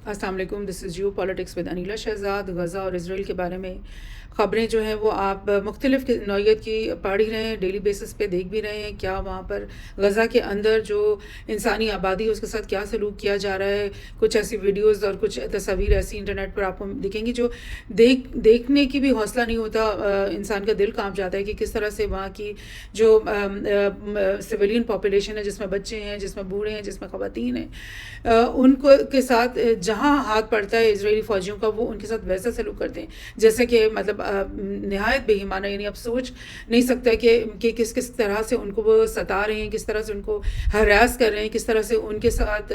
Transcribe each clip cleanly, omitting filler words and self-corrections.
السلام علیکم، دس از Jio politics with Aneela Shahzad. Gaza اور اسرائیل کے بارے میں خبریں جو ہیں وہ آپ مختلف نوعیت کی پڑھ ہی رہے ہیں، ڈیلی بیسس پہ دیکھ بھی رہے ہیں کیا وہاں پر غزہ کے اندر جو انسانی آبادی ہے اس کے ساتھ کیا سلوک کیا جا رہا ہے۔ کچھ ایسی ویڈیوز اور کچھ تصاویر ایسی انٹرنیٹ پر آپ کو دکھیں گی جو دیکھنے کی بھی حوصلہ نہیں ہوتا، انسان کا دل کانپ جاتا ہے کہ کس طرح سے وہاں کی جو سویلین پاپولیشن ہے، جس میں بچے ہیں، جس میں بوڑھے ہیں، جس میں خواتین ہیں، ان کو کے ساتھ جہاں ہاتھ پڑتا ہے اسرائیلی فوجیوں کا وہ ان کے ساتھ ویسا سلوک کرتے ہیں جیسے کہ مطلب نہایت بے ایمانہ، یعنی آپ سوچ نہیں سکتا کہ کس طرح سے ان کو وہ ستا رہے ہیں، کس طرح سے ان کو ہراس کر رہے ہیں، کس طرح سے ان کے ساتھ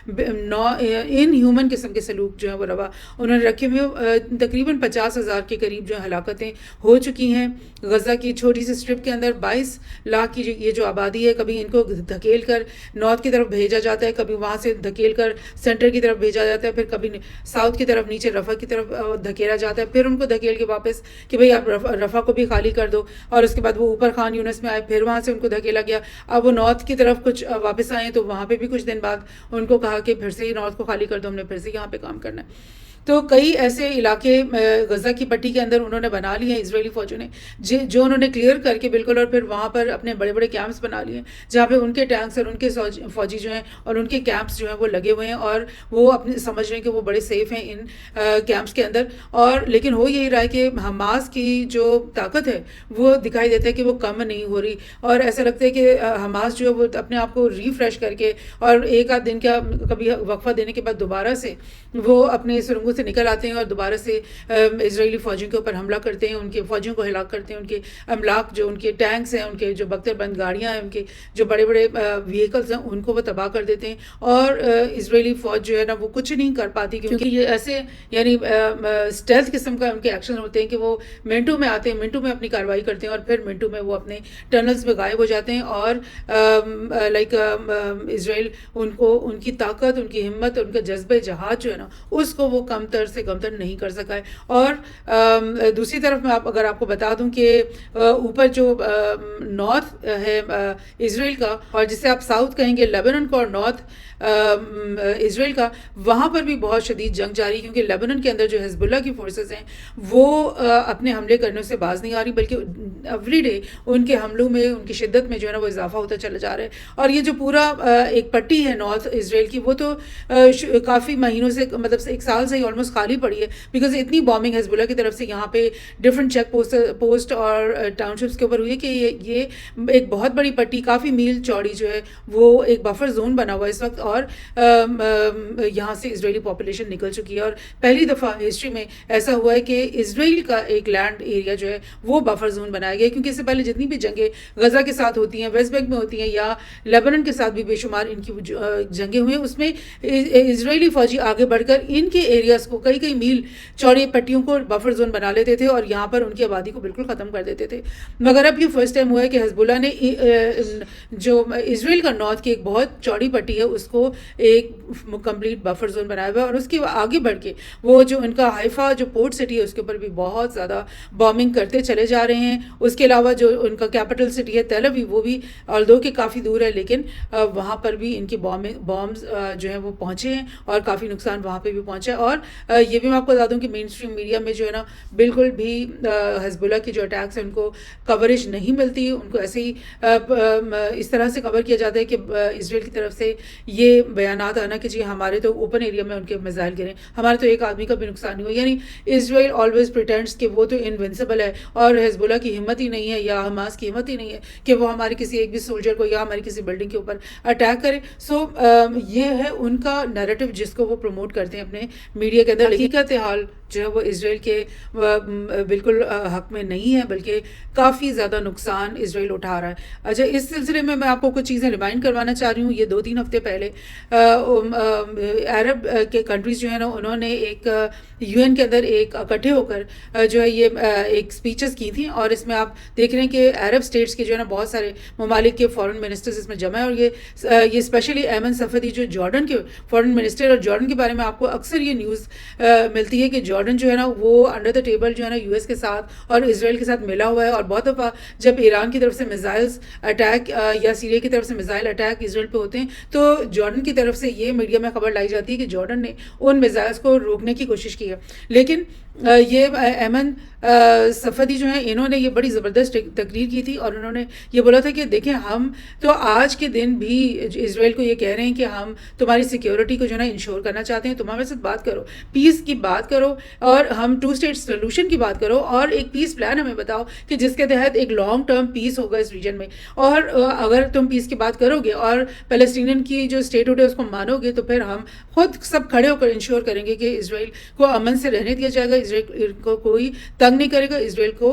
ان ہیومن قسم کے سلوک جو ہیں وہ روا انہوں نے رکھے ہوئے۔ تقریباً 50,000 کے قریب جو ہلاکتیں ہو چکی ہیں غزہ کی چھوٹی سی اسٹرپ کے اندر۔ 22 لاکھ کی یہ جو آبادی ہے، کبھی ان کو دھکیل کر نارتھ کی طرف بھیجا جاتا ہے، کبھی وہاں سے دھکیل کر سینٹر کی طرف بھیجا جاتا ہے، پھر کبھی ساؤتھ کی طرف نیچے رفح کی طرف دھکیلا جاتا ہے، پھر ان کو دھکیل کے واپس کہ بھئی آپ رفح کو بھی خالی کر دو، اور اس کے بعد وہ اوپر خان یونس میں آئے، پھر وہاں سے ان کو دھکیلا گیا۔ اب وہ نارتھ کی طرف کچھ واپس آئے تو وہاں پہ بھی کچھ دن بعد ان کو کہا کہ پھر سے ہی نارتھ کو خالی کر دو، ہم نے پھر سے یہاں پہ کام کرنا ہے۔ تو کئی ایسے علاقے غزہ کی پٹی کے اندر انہوں نے بنا لیے ہیں اسرائیلی فوجوں نے، جو انہوں نے کلیئر کر کے بالکل، اور پھر وہاں پر اپنے بڑے بڑے کیمپس بنا لیے ہیں جہاں پہ ان کے ٹینکس اور ان کے فوجی جو ہیں اور ان کے کیمپس جو ہیں وہ لگے ہوئے ہیں، اور وہ اپنے سمجھ رہے ہیں کہ وہ بڑے سیف ہیں ان کیمپس کے اندر۔ اور لیکن ہو یہی رہا ہے کہ حماس کی جو طاقت ہے وہ دکھائی دیتا ہے کہ وہ کم نہیں ہو رہی، اور ایسا لگتا ہے کہ حماس جو ہے وہ اپنے آپ کو ریفریش کر کے اور ایک آدھ دن کا کبھی وقفہ دینے کے بعد دوبارہ سے وہ اپنے سرنگوں سے نکل آتے ہیں اور دوبارہ سے اسرائیلی فوجیوں کے اوپر حملہ کرتے ہیں، ان کے فوجیوں کو ہلاک کرتے ہیں، ان کے املاک جو ان کے ٹینکس ہیں، ان کے جو بختر بند گاڑیاں ہیں، ان کے جو بڑے بڑے وہیکلز ہیں ان کو وہ تباہ کر دیتے ہیں۔ اور اسرائیلی فوج جو ہے نا وہ کچھ نہیں کر پاتی، کیونکہ یہ ایسے یعنی اسٹیلتھ قسم کا ان کے ایکشن ہوتے ہیں کہ وہ منٹوں میں آتے ہیں، منٹوں میں اپنی کارروائی کرتے ہیں، اور پھر منٹوں میں وہ اپنے ٹنلز میں غائب ہو جاتے ہیں۔ اور لائک اسرائیل ان کی طاقت، ان کی ہمت، ان کا جذبہ جہاد جو ہے نا اس کو وہ کم تر سے کم تر نہیں کر سکا ہے۔ اور دوسری طرف میں اگر آپ کو بتا دوں کہ اوپر جو نارتھ ہے اسرائیل کا، اور جسے آپ ساؤتھ کہیں گے لیبنن کو، اور نارتھ اسرائیل کا، وہاں پر بھی بہت شدید جنگ جاری، کیونکہ لیبنن کے اندر جو حزب اللہ کی فورسز ہیں وہ اپنے حملے کرنے سے باز نہیں آ رہی، بلکہ ایوری ڈے ان کے حملوں میں، ان کی شدت میں جو ہے نا وہ اضافہ ہوتا چلا جا رہا ہے۔ اور یہ جو پورا ایک پٹی ہے نارتھ اسرائیل کی، وہ تو کافی مہینوں سے، مطلب ایک سال سے ہی آلموسٹ خالی پڑی ہے، بیکاز اتنی بامبنگ حزب اللہ کی طرف سے یہاں پہ ڈفرنٹ چیک پوسٹ اور ٹاؤن شپس کے اوپر ہوئی ہے کہ یہ ایک بہت بڑی پٹی، کافی میل چوڑی جو ہے وہ ایک بفر زون بنا ہوا ہے اس وقت، اور یہاں سے اسرائیلی پاپولیشن نکل چکی ہے۔ اور پہلی دفعہ ہسٹری میں ایسا ہوا ہے کہ اسرائیل کا ایک لینڈ ایریا جو ہے وہ بفر زون بنایا گیا، کیونکہ اس سے پہلے جتنی بھی جنگیں غزہ کے ساتھ ہوتی ہیں، ویسٹ بینک میں ہوتی ہیں، یا لیبنن کے ساتھ بھی بے شمار ان کی جنگیں ہوئی ہیں، اس میں اسرائیلی فوجی آگے بڑھ کر ان کے ایریاز کو کئی میل چوڑی پٹیوں کو بفر زون بنا لیتے تھے، اور یہاں پر ان کی آبادی کو بالکل ختم کر دیتے تھے۔ مگر اب یہ فرسٹ ٹائم ہوا ہے کہ حزب اللہ نے جو اسرائیل کا نارتھ کی ایک بہت چوڑی پٹی ہے اس کو ایک کمپلیٹ بفر زون بنایا ہوا ہے، اور اس کے آگے بڑھ کے وہ جو ان کا حیفا جو پورٹ سٹی ہے اس کے اوپر بھی بہت زیادہ بامبنگ کرتے چلے جا رہے ہیں۔ اس کے علاوہ جو ان کا کیپٹل سٹی ہے تیل اویو، وہ بھی آلدو کہ کافی دور ہے، لیکن وہاں پر بھی ان کی بامز جو ہیں وہ پہنچے ہیں، اور کافی نقصان وہاں پہ بھی پہنچا ہے۔ اور یہ بھی میں آپ کو بتا دوں کہ مین اسٹریم میڈیا میں جو ہے نا بالکل بھی حزب اللہ کے جو اٹیکس ہیں ان کو کوریج نہیں ملتی، ان کو ایسے ہی اس طرح سے کور کیا جاتا ہے کہ اسرائیل کی طرف سے یہ بیانات آنا کہ جی ہمارے تو اوپن ایریا میں ان کے میزائل گرے، ہمارے تو ایک آدمی کا بھی نقصان نہیں ہوا، یعنی اسرائیل آلویز پریٹینڈس کہ وہ تو انونسبل ہے، اور حزب اللہ کی ہمت ہی نہیں ہے یا حماس کی ہمت ہی نہیں ہے کہ وہ ہمارے کسی ایک بھی سولجر کو یا ہماری کسی بلڈنگ کے اوپر اٹیک کرے۔ سو یہ ہے ان کا نیریٹو جس کو وہ پروموٹ کرتے ہیں اپنے میڈیا کے اندر۔ حقیقت حال جو ہے وہ اسرائیل کے بالکل حق میں نہیں ہے، بلکہ کافی زیادہ نقصان اسرائیل اٹھا رہا ہے۔ اچھا، اس سلسلے میں آپ کو کچھ چیزیں ریمائنڈ کروانا چاہ رہی ہوں۔ یہ 2-3 ہفتے پہلے عرب کے کنٹریز جو ہیں نا انہوں نے ایک یو این کے اندر ایک اکٹھے ہو کر جو ہے یہ ایک سپیچز کی تھیں، اور اس میں آپ دیکھ رہے ہیں کہ عرب اسٹیٹس کے جو ہے نا بہت سارے ممالک کے فارن منسٹرز اس میں جمع ہیں، اور یہ اسپیشلی ایمن صفدی جو جارڈن کے فارن منسٹر، اور جارڈن کے بارے میں آپ کو اکثر یہ نیوز ملتی ہے کہ جارڈن جو ہے نا وہ انڈر دا ٹیبل جو ہے نا یو ایس کے ساتھ اور اسرائیل کے ساتھ ملا ہوا ہے، اور بہت دفعہ جب ایران کی طرف سے میزائلز اٹیک یا سیریا کی طرف سے میزائل اٹیک اسرائیل پہ ہوتے ہیں تو جارڈن کی طرف سے یہ میڈیا میں خبر لائی جاتی ہے کہ جارڈن نے ان میزائلز کو روکنے کی کوشش کی ہے. لیکن یہ ایمن صفدی جو ہیں انہوں نے یہ بڑی زبردست تقریر کی تھی اور انہوں نے یہ بولا تھا کہ دیکھیں ہم تو آج کے دن بھی اسرائیل کو یہ کہہ رہے ہیں کہ ہم تمہاری سیکیورٹی کو جو ہے نا انشور کرنا چاہتے ہیں, تم ہمارے ساتھ بات کرو, پیس کی بات کرو اور ہم 2 اسٹیٹ سولوشن کی بات کرو اور ایک پیس پلان ہمیں بتاؤ کہ جس کے تحت ایک لانگ ٹرم پیس ہوگا اس ریجن میں. اور اگر تم پیس کی بات کرو گے اور پیلسٹینین کی جو اسٹیٹ ہے اس کو مانو گے تو پھر ہم خود سب کھڑے ہو کر انشور کریں گے کہ اسرائیل کو امن سے رہنے دیا جائے گا, اسرائیل کو کوئی تنگ نہیں کرے گا, اسرائیل کو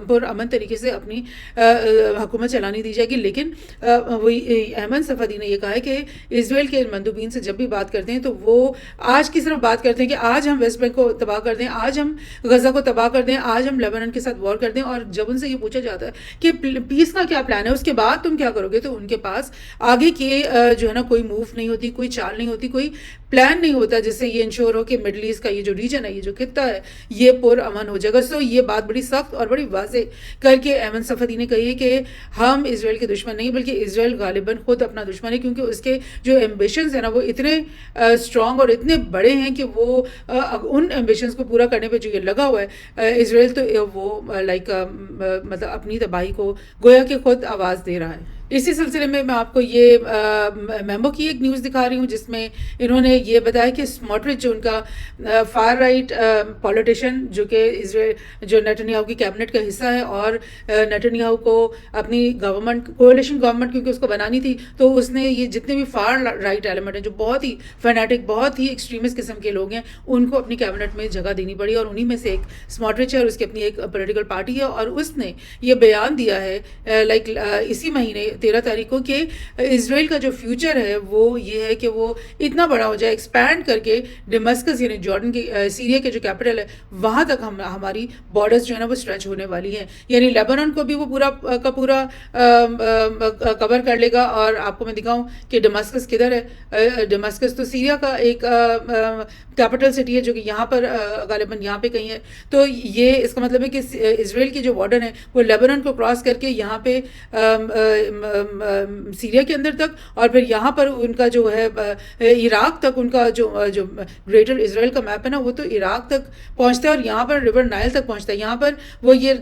پر امن طریقے سے اپنی حکومت چلانی دی جائے گی. لیکن وہی ایمن صفدی نے یہ کہا ہے کہ اسرائیل کے مندوبین سے جب بھی بات کرتے ہیں تو وہ آج کی صرف بات کرتے ہیں کہ آج ہم ویسٹ بینک کو تباہ کر دیں, آج ہم غزہ کو تباہ کر دیں, آج ہم لیبنان کے ساتھ وار کر دیں. اور جب ان سے یہ پوچھا جاتا ہے کہ پیس کا کیا پلان ہے, اس کے بعد تم کیا کرو گے, تو ان کے پاس آگے کے جو ہے نا کوئی موو نہیں ہوتی, کوئی چال نہیں ہوتی, کوئی پلان نہیں ہوتا جس سے یہ انشور ہو کہ مڈل ایسٹ کا یہ جو ریجن ہے, یہ جو خطہ ہے, یہ پر امن ہو جائے گا. سو یہ بات بڑی سخت اور بڑی واضح کر کے ایمن صفدی نے کہی ہے کہ ہم اسرائیل کے دشمن نہیں بلکہ اسرائیل غالباً خود اپنا دشمن ہے, کیونکہ اس کے جو ایمبیشنز ہیں نا وہ اتنے اسٹرانگ اور اتنے بڑے ہیں کہ وہ ان ایمبیشنز کو پورا کرنے پہ جو یہ لگا ہوا ہے اسرائیل, تو وہ مطلب اپنی تباہی کو گویا کہ خود آواز دے رہا ہے. اسی سلسلے میں آپ کو یہ میمو کی ایک نیوز دکھا رہی ہوں جس میں انہوں نے یہ بتایا کہ اسموٹرچ جو ان کا فار رائٹ پولیٹیشین جو کہ جو نیتنیاہو کی کیبنٹ کا حصہ ہے اور نیتنیاہو کو اپنی گورنمنٹ کولیشن گورنمنٹ کیونکہ اس کو بنانی تھی, تو اس نے یہ جتنے بھی فار رائٹ ایلیمنٹ ہیں جو بہت ہی فینیٹک بہت ہی ایکسٹریمسٹ قسم کے لوگ ہیں ان کو اپنی کیبنٹ میں جگہ دینی پڑی, اور انہی میں سے ایک اسموٹرچ ہے اور اس کی اپنی ایک پولیٹیکل پارٹی ہے. اور اس نے یہ بیان دیا ہے اسی مہینے 13 تاریخ کو کہ اسرائیل کا جو فیوچر ہے وہ یہ ہے کہ وہ اتنا بڑا ہو جائے, ایکسپینڈ کر کے ڈیمسکس یعنی جارڈن کی سیریا کے جو کیپٹل ہے وہاں تک ہماری بارڈرز جو ہے نا وہ اسٹریچ ہونے والی ہیں. یعنی لیبنان کو بھی وہ پورا کا پورا کور کر لے گا. اور آپ کو میں دکھاؤں کہ ڈیمسکس کدھر ہے, ڈیمسکس تو سیریا کا ایک کیپٹل سٹی ہے جو کہ یہاں پر غالباً یہاں پہ کہیں ہے. تو یہ اس کا مطلب ہے کہ اسرائیل کی جو وارڈن ہے وہ لیبنان کو کراس کر کے یہاں پہ سیریا کے اندر تک, اور پھر یہاں پر ان کا جو ہے عراق تک ان کا جو گریٹر اسرائیل کا میپ ہے نا وہ تو عراق تک پہنچتا ہے, اور یہاں پر ریور نائل تک پہنچتا ہے. یہاں پر وہ یہ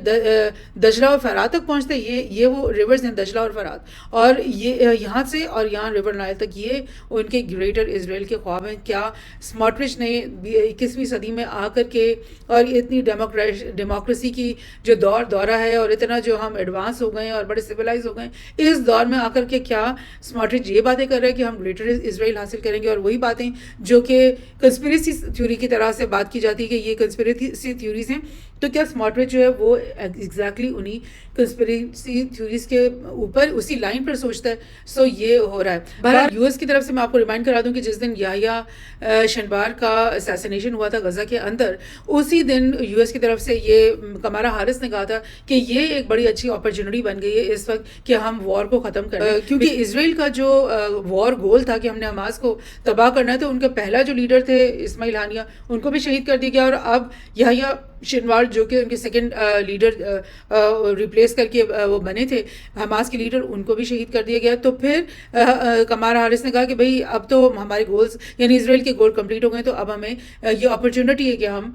دجلہ اور فرات تک پہنچتا ہے, یہ وہ ریورز ہیں دجلہ اور فرات, اور یہ یہاں سے اور یہاں ریور نائل تک یہ ان کے گریٹر اسرائیل کے خواب ہیں. کیا اسموٹرچ نے 21ویں صدی میں آ کر کے اور اتنی ڈیموکریسی کی جو دورہ ہے اور اتنا جو ہم ایڈوانس ہو گئے ہیں اور بڑے سویلائز ہو گئے ہیں, اس دور میں آ کر کے کیا اسموٹرچ یہ باتیں کر رہے ہیں کہ ہم گریٹر اسرائیل حاصل کریں گے, اور وہی باتیں جو کہ کنسپریسی تھیوری کی طرح سے بات کی جاتی ہے کہ یہ کنسپریسی تھیوریز ہیں, تو کیا اسموٹرچ جو ہے وہ ایگزیکٹلی انہی کنسپریسی تھیوریز کے اوپر اسی لائن پر سوچتا ہے. سو یہ ہو رہا ہے. بہرحال یو ایس کی طرف سے میں آپ کو ریمائنڈ کرا دوں کہ جس دن یحییٰ سنوار کا اسیسینیشن ہوا تھا غزہ کے اندر, اسی دن یو ایس کی طرف سے یہ کمالا ہارس نے کہا تھا کہ یہ ایک بڑی اچھی اپرچونٹی بن گئی ہے اس وقت کہ ہم وار کو ختم کریں, کیونکہ اسرائیل کا جو وار گول تھا کہ ہم نے حماس کو تباہ کرنا ہے, تو ان کا پہلا جو لیڈر تھے اسماعیل ہانیہ ان کو بھی شہید کر دیا گیا, اور اب یحییٰ سنوار جو کہ ان کے سیکنڈ لیڈر ریپلیس کر کے وہ بنے تھے حماس کے لیڈر, ان کو بھی شہید کر دیا گیا. تو پھر کمالا ہارس نے کہا کہ بھئی اب تو ہمارے گولز یعنی اسرائیل کے گول کمپلیٹ ہو گئے, تو اب ہمیں یہ اپرچونٹی ہے کہ ہم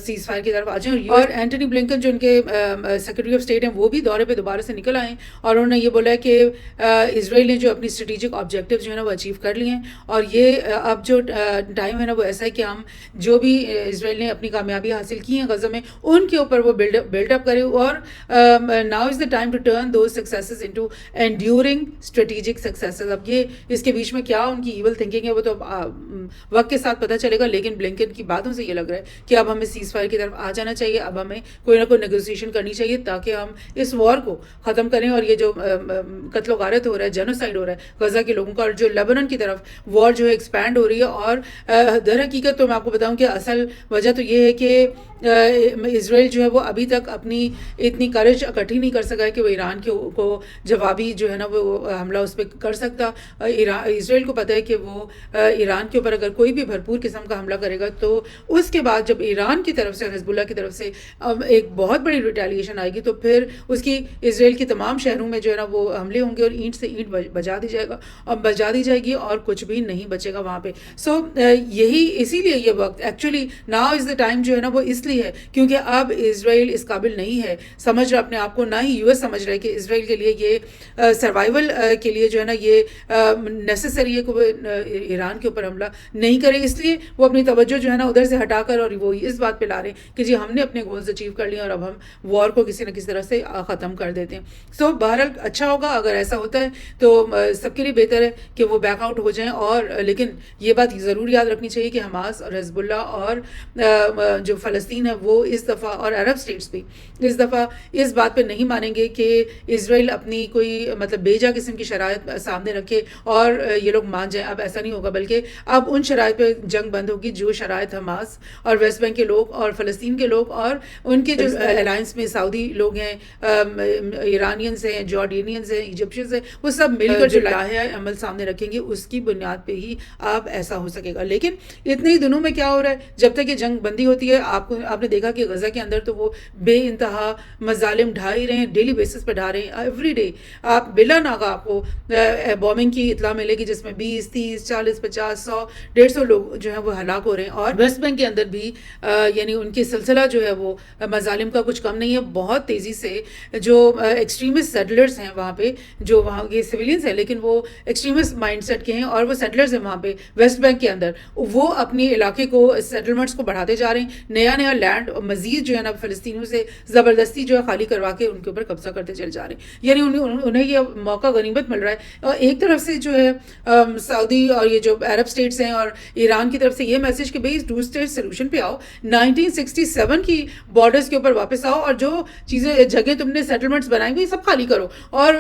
سیز فائر کی طرف آ جائیں. اور اینٹونی بلنکن جو ان کے سیکرٹری آف اسٹیٹ ہیں وہ بھی دورے پہ دوبارہ سے نکل آئے اور انہوں نے یہ بولا ہے کہ اسرائیل نے جو اپنی اسٹریٹجک آبجیکٹیو جو ہے نا وہ اچیو کر لیے ہیں, اور یہ اب جو ٹائم ہے نا وہ ایسا ہے کہ ہم جو بھی اسرائیل نے اپنی کامیابی حاصل کی ہیں غزہ میں ان کے اوپر وہ بلڈ اپ کرے, اور now is the time to turn those successes into enduring strategic successes. اب یہ اس کے بیچ میں کیا ان کی ایول تھنکنگ ہے وہ تو وقت کے ساتھ پتہ چلے گا, لیکن بلنکن کی باتوں سے یہ لگ رہا ہے کہ اب ہمیں سیز فائر کی طرف آ جانا چاہیے, اب ہمیں کوئی نہ کوئی نیگوسیشن کرنی چاہیے تاکہ ہم اس وار کو ختم کریں. اور یہ جو قتل و غارت ہو رہا ہے, جینوسائڈ ہو رہا ہے غزہ کے لوگوں کا, اور جو لیبنان کی طرف وار جو ہے ایکسپینڈ ہو رہی ہے, اور در حقیقت تو میں آپ کو بتاؤں کہ اصل وجہ تو یہ ہے کہ اسرائیل جو ہے وہ ابھی تک اپنی اتنی کریج اکٹھی نہیں کر سکا ہے کہ وہ ایران کو جوابی جو ہے نا وہ حملہ اس پہ کر سکتا. اسرائیل کو پتہ ہے کہ وہ ایران کے اوپر اگر کوئی بھی بھرپور قسم کا حملہ کرے گا تو اس کے بعد جب ایران کی طرف سے اور حزب اللہ کی طرف سے ایک بہت بڑی ریٹیلیشن آئے گی تو پھر اس کی اسرائیل کے تمام شہروں میں جو ہے نا وہ حملے ہوں گے اور اینٹ سے اینٹ بجا دی جائے گی اور کچھ بھی نہیں بچے گا وہاں پہ. سو یہی اسی لیے یہ وقت actually now is the time جو ہے نا وہ اس لیے ہے کیونکہ اب اسرائیل اس قابل نہیں ہے, سمجھ رہا اپنے آپ کو, نہ ہی یو ایس سمجھ رہا ہے کہ اسرائیل کے لیے یہ سروائیول کے لیے جو ہے نا یہ نیسسری ہے کہ وہ ایران کے اوپر حملہ نہیں کرے. اس لیے وہ اپنی توجہ جو ہے نا ادھر سے ہٹا کر اور وہ اس بات پہ لا رہے ہیں کہ جی ہم نے اپنے گولز اچیو کر لیے اور اب ہم وار کو کسی نہ کسی طرح سے ختم کر دیتے ہیں. سو بہرحال اچھا ہوگا اگر ایسا ہوتا ہے تو سب کے لیے بہتر ہے کہ وہ بیک آؤٹ ہو جائیں. اور لیکن یہ بات ضرور یاد رکھنی چاہیے کہ حماس اور حزب اللہ اور جو فلسطین ہے وہ اس دفعہ اور عرب اسٹیٹس بھی اس دفعہ اس بات پہ نہیں مانیں گے کہ اسرائیل اپنی کوئی مطلب بیجا قسم کی شرائط سامنے رکھے اور یہ لوگ مان جائیں. اب ایسا نہیں ہوگا بلکہ اب ان شرائط پہ جنگ بند ہوگی جو شرائط حماس اور ویسٹ بینک کے لوگ اور فلسطین کے لوگ اور ان کے جو الائنس میں سعودی لوگ ہیں, ایرانینز ہیں, جارڈینینز ہیں, ایجپشنز ہیں, وہ سب مل کر جو لائحہ عمل سامنے رکھیں گے اس کی بنیاد پہ ہی اب ایسا ہو سکے گا. لیکن اتنے ہی دنوں میں کیا ہو رہا ہے, جب تک یہ جنگ بندی ہوتی ہے آپ نے دیکھا کہ غزہ کے اندر تو وہ بے انتہا مظالم ڈھا ہی رہے ہیں, ڈیلی بیسس پہ ڈھا رہے ہیں. ایوری ڈے آپ بلا ناغہ آپ کو بومنگ کی اطلاع ملے گی جس میں 20, 30, 40, 50, 100, 150 لوگ جو ہیں وہ ہلاک ہو رہے ہیں. اور ویسٹ بینک کے اندر بھی یعنی ان کی سلسلہ جو ہے وہ مظالم کا کچھ کم نہیں ہے. بہت تیزی سے جو ایکسٹریمسٹ سیٹلرز ہیں وہاں پہ, جو وہاں کے سویلینز ہیں لیکن وہ ایکسٹریمسٹ مائنڈ سیٹ کے ہیں اور وہ سیٹلرز ہیں وہاں پہ ویسٹ بینک کے اندر, وہ اپنی علاقے کو سیٹلمنٹس کو بڑھاتے جا رہے ہیں. نیا لینڈ مزید جو ہے نا فلسطینیوں سے زبردستی جو ہے خالی کروا کے ان کے اوپر قبضہ کرتے چلے جا رہے ہیں. یعنی انہیں یہ موقع غنیمت مل رہا ہے. اور ایک طرف سے جو ہے سعودی اور یہ جو عرب اسٹیٹس ہیں اور ایران کی طرف سے یہ میسج کہ بھئی ٹو اسٹیٹ سولوشن پہ آؤ, 1967 کی بارڈرز کے اوپر واپس آؤ اور جو چیزیں جگہیں تم نے سیٹلمنٹس بنائی ہوئی سب خالی کرو اور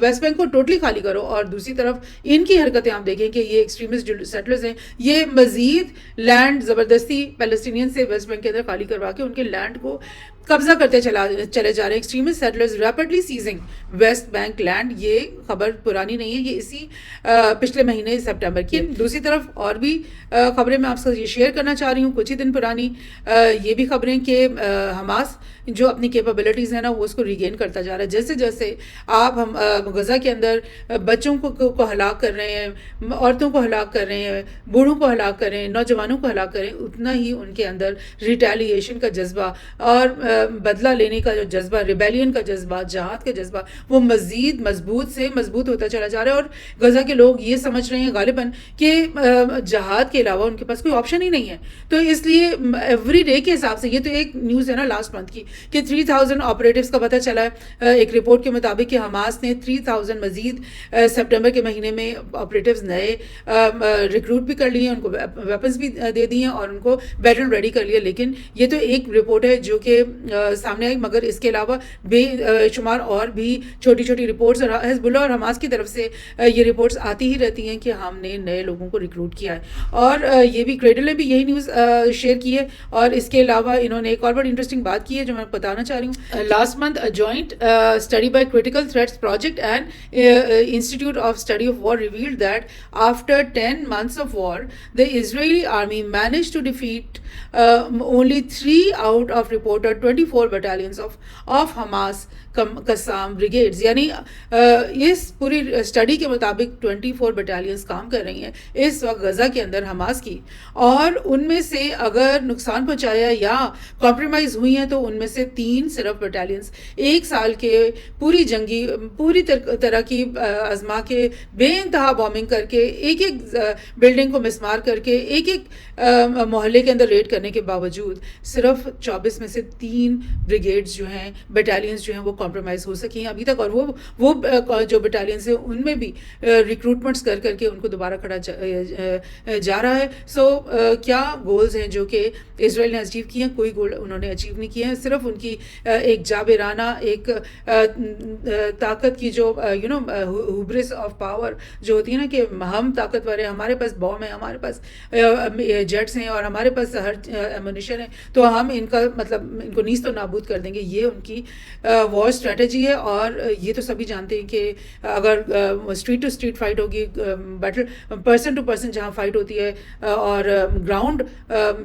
ویسٹ بینک کو ٹوٹلی خالی کرو. اور دوسری طرف ان کی حرکتیں آپ دیکھیں کہ یہ ایکسٹریمسٹ جو سیٹلرز ہیں یہ مزید لینڈ زبردستی پیلسٹینین سے ویسٹ بینک کے اندر خالی کروا کے ان کے لینڈ کو قبضہ کرتے چلے جا رہے ہیں. Extremist settlers rapidly seizing West Bank land. یہ خبر پرانی نہیں ہے, یہ اسی پچھلے مہینے سپٹمبر کی. دوسری طرف اور بھی خبریں میں آپ سے یہ شیئر کرنا چاہ رہی ہوں کچھ ہی دن پرانی. یہ بھی خبریں کہ حماس جو اپنی کیپبلٹیز ہیں نا وہ اس کو ریگین کرتا جا رہا ہے. جیسے جیسے آپ ہم غزہ کے اندر بچوں کو ہلاک کر رہے ہیں, عورتوں کو ہلاک کر رہے ہیں, بوڑھوں کو ہلاک کر رہے ہیں, نوجوانوں کو ہلاک کر رہے ہیں, اتنا ہی ان کے اندر ریٹیلیشن کا جذبہ اور بدلہ لینے کا جو جذبہ, ریبیلین کا جذبہ, جہاد کا جذبہ وہ مزید مضبوط سے مضبوط ہوتا چلا جا رہا ہے. اور غزہ کے لوگ یہ سمجھ رہے ہیں غالباً کہ جہاد کے علاوہ ان کے پاس کوئی آپشن ہی نہیں ہے. تو اس لیے ایوری ڈے کے حساب سے, یہ تو ایک نیوز ہے نا لاسٹ منتھ کی کہ 3000 آپریٹیوز کا پتہ چلا ہے ایک رپورٹ کے مطابق کہ حماس نے 3000 مزید سپٹمبر کے مہینے میں آپریٹیوز نئے ریکروٹ بھی کر لیے, ان کو ویپنز بھی دے دیے اور ان کو بیٹل ریڈی کر لیا. لیکن یہ تو ایک رپورٹ ہے جو کہ سامنے آئی, مگر اس کے علاوہ بے شمار اور بھی چھوٹی چھوٹی رپورٹس اور حزب اللہ اور حماس کی طرف سے یہ رپورٹس آتی ہی رہتی ہیں کہ ہم نے نئے لوگوں کو ریکروٹ کیا ہے. اور یہ بھی کریڈل نے بھی یہی نیوز شیئر کی ہے. اور اس کے علاوہ انہوں نے ایک اور بڑی انٹرسٹنگ بات کی ہے جو میں بتانا چاہ رہی ہوں. Last month joint study by Critical Threats Project and Institute of Study of War revealed that after 10 months of war the Israeli army managed to defeat only 3 out of reported 24 battalions of Hamas قسام brigades. یعنی اس پوری study کے مطابق 24 battalions کام کر رہی ہیں اس وقت غزہ کے اندر Hamas کی, اور ان میں سے اگر نقصان پہنچایا یا کمپرومائز ہوئی ہیں تو ان میں سے 3 صرف بٹالینز ایک سال کے پوری جنگی پوری طرح کی آزما کے بے انتہا بومنگ کر کے ایک بلڈنگ کو مسمار کر کے ایک محلے کے اندر ریڈ کرنے کے باوجود صرف 24 میں سے 3 بریگیڈز جو ہیں بٹالینز جو ہیں وہ کمپرومائز ہو سکی ہیں ابھی تک. اور وہ جو بٹالینز ہیں ان میں بھی ریکروٹمنٹس کر کے ان کو دوبارہ کھڑا جا رہا ہے. سو کیا گولز ہیں جو کہ اسرائیل نے اچیو کیے ہیں؟ کوئی گول انہوں نے اچیو نہیں کیے ہیں. صرف ان کی ایک جابرانہ ایک طاقت کی جو ہوبرس آف پاور جو ہوتی ہے نا کہ ہم طاقتور ہیں, ہمارے پاس بوم ہے, ہمارے پاس جیٹس ہیں اور ہمارے پاس ہر ایمونیشن ہے تو ہم ان کا مطلب ان کو نیز تو نابود کر دیں گے. یہ ان کی وار اسٹریٹجی ہے. اور یہ تو سبھی جانتے ہیں کہ اگر اسٹریٹ ٹو اسٹریٹ فائٹ ہوگی, بیٹل پرسن ٹو پرسن جہاں فائٹ ہوتی ہے, اور گراؤنڈ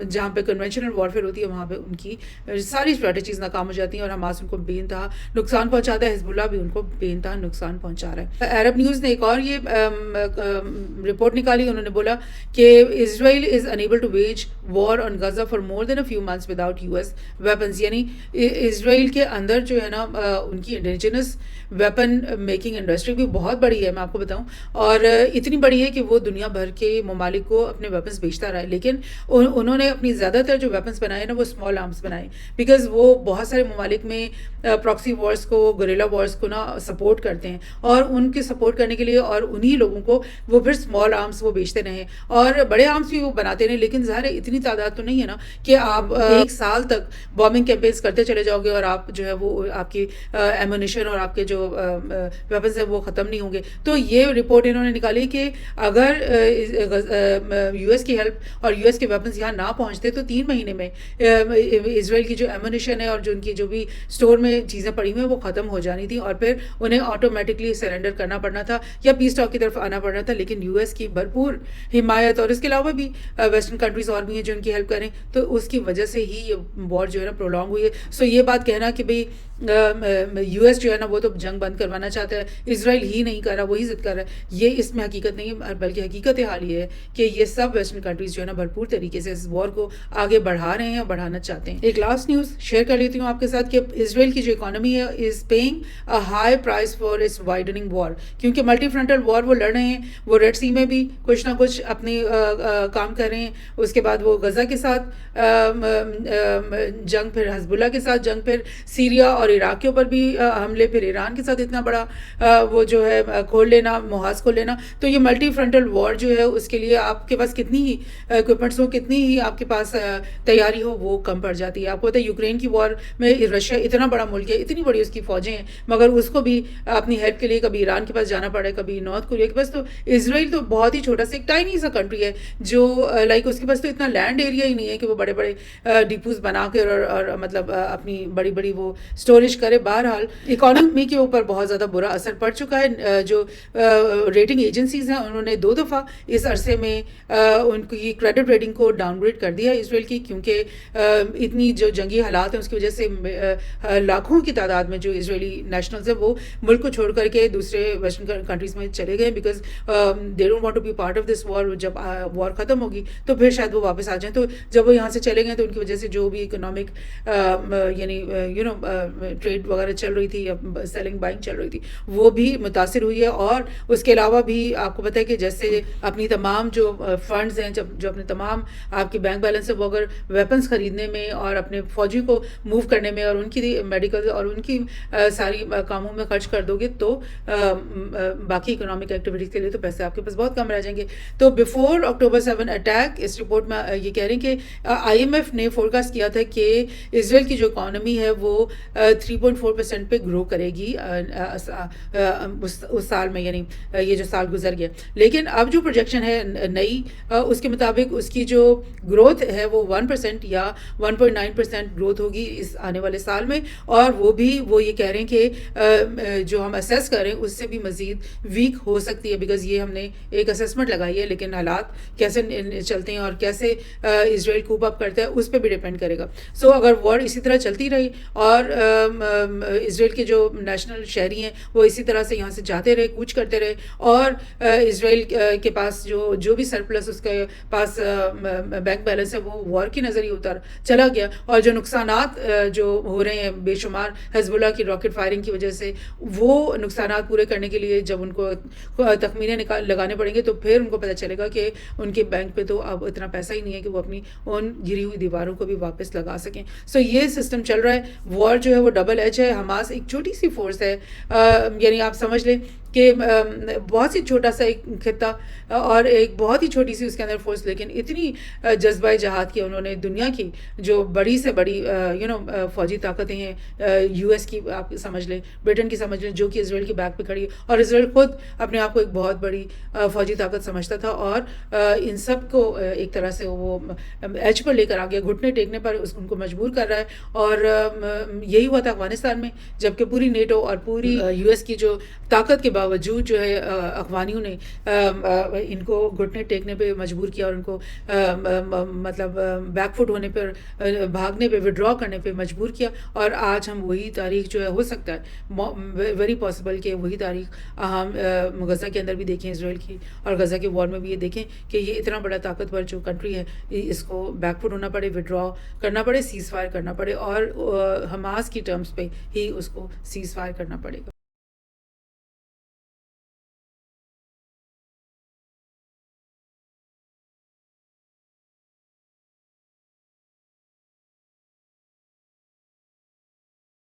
جہاں پہ کنونشنل وارفیئر ہوتی ہے, وہاں پہ ان کی ساری اسٹریٹجیز ناکام ہو جاتی ہیں اور حماس ان کو بے انتہا نقصان پہنچاتا ہے, حزب اللہ بھی ان کو بے انتہا نقصان پہنچا رہا ہے. عرب نیوز نے ایک اور یہ رپورٹ نکالی. انہوں نے بولا کہ Israel is unable to wage war on Gaza for more than a few months without US ایس ویپنز. یعنی اسرائیل کے اندر جو ہے نا ان کی انڈیجنس ویپن میکنگ انڈسٹری بھی بہت بڑی ہے, میں آپ کو بتاؤں, اور اتنی بڑی ہے کہ وہ دنیا بھر کے ممالک کو اپنے ویپنس بیچتا رہا ہے. لیکن انہوں نے اپنی زیادہ تر جو ویپنس بنائے نا وہ اسمال آرمس بنائے, بیکاز وہ بہت سارے ممالک میں پراکسی وارز کو, گریلا وارز کو نا سپورٹ کرتے ہیں, اور ان کے سپورٹ کرنے کے لیے اور انہی لوگوں کو وہ پھر اسمال آرمس وہ بیچتے رہے, اور بڑے آرمس بھی وہ بناتے رہے. لیکن ظاہر ہے اتنی تعداد تو نہیں ہے نا کہ آپ ایک سال تک بامبنگ کیمپینز کرتے چلے جاؤ گے اور آپ جو ہے وہ آپ کی ایمونیشن اور آپ کے جو ویپنز ہیں وہ ختم نہیں ہوں گے. تو یہ رپورٹ انہوں نے نکالی کہ اگر یو ایس کی ہیلپ اور یو ایس کے ویپنز یہاں نہ پہنچتے تو 3 مہینے میں اسرائیل کی جو ایمونیشن ہے اور جو ان کی جو بھی اسٹور میں چیزیں پڑی ہوئی ہیں وہ ختم ہو جانی تھی, اور پھر انہیں آٹومیٹکلی سرنڈر کرنا پڑنا تھا یا پیس ٹاک کی طرف آنا پڑنا تھا. لیکن یو ایس کی بھرپور حمایت, اور اس کے علاوہ بھی ویسٹرن کنٹریز اور بھی ہیں جو ان کی ہیلپ کریں, تو اس کی وجہ سے ہی یہ وار جو ہے نا پرولونگ ہوئی ہے. سو یہ بات کہنا کہ بھئی یو ایس جو ہے نا وہ تو جنگ بند کروانا چاہتا ہے, اسرائیل ہی نہیں کر رہا, وہی ضد کر رہا ہے, یہ اس میں حقیقت نہیں ہے, بلکہ حقیقت حال یہ ہے کہ یہ سب ویسٹرن کنٹریز جو ہے نا بھرپور طریقے سے اس وار کو آگے بڑھا رہے ہیں اور بڑھانا چاہتے ہیں. ایک لاسٹ نیوز شیئر کر لیتی ہوں آپ کے ساتھ کہ اسرائیل کی جو اکانومی ہے is paying a high price for its widening war, کیونکہ ملٹی فرنٹل وار وہ لڑ رہے ہیں. وہ ریڈ سی میں بھی کچھ نہ کچھ اپنے کام کر رہے ہیں, اس کے بعد وہ غزہ کے ساتھ جنگ, پھر حزب اللہ کے ساتھ جنگ, پھر سیریا اور عراق کے اوپر بھی حملے, پھر ایران کے ساتھ اتنا بڑا وہ جو ہے کھول لینا, محاذ کھول لینا. تو یہ ملٹی فرنٹل وار جو ہے اس کے لیے آپ کے پاس کتنی ہی اکوپمنٹس ہو, کتنی ہی آپ کے پاس تیاری ہو, وہ کم پڑ جاتی ہے. آپ کو پتہ ہے یوکرین کی وار میں رشیا اتنا بڑا ملک ہے, اتنی بڑی اس کی فوجیں ہیں, مگر اس کو بھی اپنی ہیلپ کے لیے کبھی ایران کے پاس جانا پڑا ہے, کبھی نارتھ کوریا کے پاس. تو اسرائیل تو بہت ہی چھوٹا سا ایک ٹائنی سا کنٹری ہے جو لائک اس کے پاس تو اتنا لینڈ ایریا ہی نہیں ہے کہ وہ بڑے بڑے ڈیپوز بنا کے اور مطلب اپنی بڑی بڑی وہ اسٹوریج کرے. بہرحال اکانومی کے اوپر بہت زیادہ برا اثر پڑ چکا ہے. جو ریٹنگ ایجنسیز ہیں انہوں نے 2 دفعہ اس عرصے میں ان کی کریڈٹ ریٹنگ کو ڈاؤن گریڈ کر دیا اسرائیل کی, کیونکہ اتنی جو جنگی حالات ہیں اس کی وجہ سے لاکھوں کی تعداد میں جو اسرائیلی نیشنلز ہیں وہ ملک کو چھوڑ کر کے دوسرے ویسٹرن کنٹریز میں چلے گئے, because they don't want to be part of this war. جب وار ختم ہوگی تو پھر شاید وہ واپس آ جائیں. تو جب وہ یہاں سے چلے گئے تو ان کی وجہ سے جو بھی اکنامک یعنی ٹریڈ وغیرہ چل رہی تھی یا سیلنگ بائنگ چل رہی تھی وہ بھی متاثر ہوئی ہے. اور اس کے علاوہ بھی آپ کو پتہ ہے کہ جیسے اپنی تمام جو فنڈز ہیں, جو اپنے تمام آپ کے بینک بیلنس ہے, وہ اگر ویپنز خریدنے میں اور اپنے فوجی کو موو کرنے میں اور ان کی میڈیکل اور ان کی ساری کاموں میں خرچ کر دو گے تو باقی اکنامک ایکٹیویٹیز کے لیے تو پیسے آپ کے پاس بہت کم رہ جائیں گے. تو بیفور اکٹوبر 7 اٹیک اس رپورٹ میں یہ کہہ رہے ہیں کہ آئی ایم ایف نے فورکاسٹ کیا تھا کہ اسرائیل کی جو اکانومی ہے وہ 3.4% پہ گرو کرے گی اس سال میں, یعنی یہ جو سال گزر گیا. لیکن اب جو پروجیکشن ہے نئی اس کے مطابق اس کی جو گروتھ ہے وہ 1% یا 1.9% گروتھ ہوگی اس آنے والے سال میں, اور وہ بھی وہ یہ کہہ رہے ہیں کہ جو ہم اسیس کر رہے ہیں اس سے بھی مزید ویک ہو سکتی ہے, بیکاز یہ ہم نے ایک اسیسمنٹ لگائی ہے, لیکن حالات کیسے چلتے ہیں اور کیسے اسرائیل کوپ اپ کرتا ہے اس پہ بھی ڈیپینڈ کرے گا. سو اگر وار اسی طرح چلتی رہی اور اسرائیل کے جو نیشنل شہری ہیں وہ اسی طرح سے یہاں سے جاتے رہے, کوچ کرتے رہے, اور اسرائیل کے پاس جو بھی سرپلس اس کے پاس بینک بیلنس ہے وہ وار کی نظر ہی اتر چلا گیا, اور جو نقصانات جو ہو رہے ہیں بے شمار حزب اللہ کی راکٹ فائرنگ کی وجہ سے, وہ نقصانات پورے کرنے کے لیے جب ان کو تخمینے لگانے پڑیں گے تو پھر ان کو پتہ چلے گا کہ ان کے بینک پہ تو اب اتنا پیسہ ہی نہیں ہے کہ وہ اپنی ان گری ہوئی دیواروں کو بھی واپس لگا سکیں. سو یہ سسٹم چل رہا ہے. وار جو ہے وہ ڈبل ایج ہے. حماس ایک چھوٹی سی فورس ہے, یعنی آپ سمجھ لیں کہ بہت سی چھوٹا سا ایک خطہ اور ایک بہت ہی چھوٹی سی اس کے اندر فورس، لیکن اتنی جذبہ جہاد کی انہوں نے دنیا کی جو بڑی سے بڑی فوجی طاقتیں ہیں، یو ایس کی آپ سمجھ لیں، برٹن کی سمجھ لیں، جو کہ اسرائیل کے بیک پہ کھڑی ہے، اور اسرائیل خود اپنے آپ کو ایک بہت بڑی فوجی طاقت سمجھتا تھا، اور ان سب کو ایک طرح سے وہ ایج پر لے کر آ گیا، گھٹنے ٹیکنے پر ان کو مجبور کر رہا ہے. اور یہی ہوا تھا افغانستان میں، جبکہ پوری نیٹو اور پوری یو ایس کی جو طاقت کے باوجود جو ہے افغانیوں نے ان کو گھٹنے ٹیکنے پہ مجبور کیا، اور ان کو مطلب بیک فٹ ہونے پر، بھاگنے پہ، ودرا کرنے پہ مجبور کیا. اور آج ہم وہی تاریخ جو ہے ہو سکتا ہے ویری پاسبل کہ وہی تاریخ ہم غزہ کے اندر بھی دیکھیں، اسرائیل کی اور غزہ کے وار میں بھی یہ دیکھیں کہ یہ اتنا بڑا طاقتور جو کنٹری ہے، اس کو بیک فٹ ہونا پڑے، ودرا کرنا پڑے، سیز فائر کرنا پڑے، اور حماس کی ٹرمز پہ ہی اس کو سیز فائر کرنا پڑے گا.